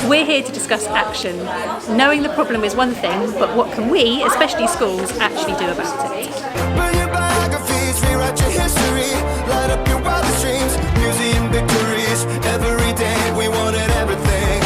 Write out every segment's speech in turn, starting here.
We're here to discuss action. Knowing the problem is one thing, but what can we, especially schools, actually do about it? Burn your biographies, rewrite your history, light up your wildest dreams, museum victories. Every day we wanted everything,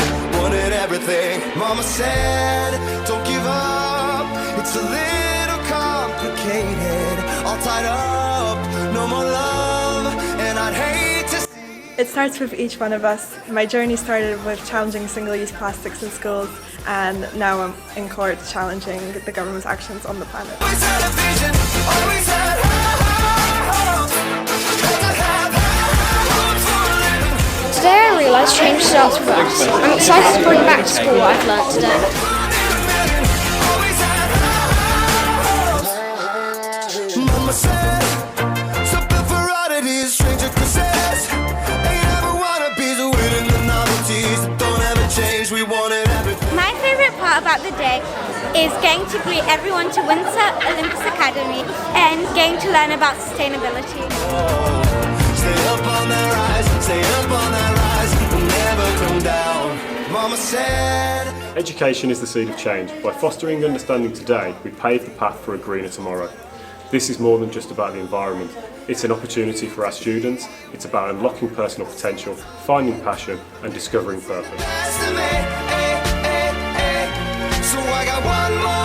Mama said, don't give up, it's a little complicated, all tied up, no more love, and I'd hate to see. It starts with each one of us. My journey started with challenging single-use plastics in schools, and now I'm in court challenging the government's actions on the planet. Always had a vision, always had hope. Today I realised change starts with us. I'm excited to bring back to school what I've learnt today. Mama said, something for oddities, stranger kisses. Ain't ever wanna be the winning the novelties that don't ever change. We wanted everything. My favourite part about the day is getting to greet everyone to Windsor Olympus Academy and getting to learn about sustainability. Stay up on that rise, stay up on that rise, we'll never come down. Mama said. Education is the seed of change. By fostering understanding today, we pave the path for a greener tomorrow. This is more than just about the environment. It's an opportunity for our students. It's about unlocking personal potential, finding passion and discovering purpose. So I got one more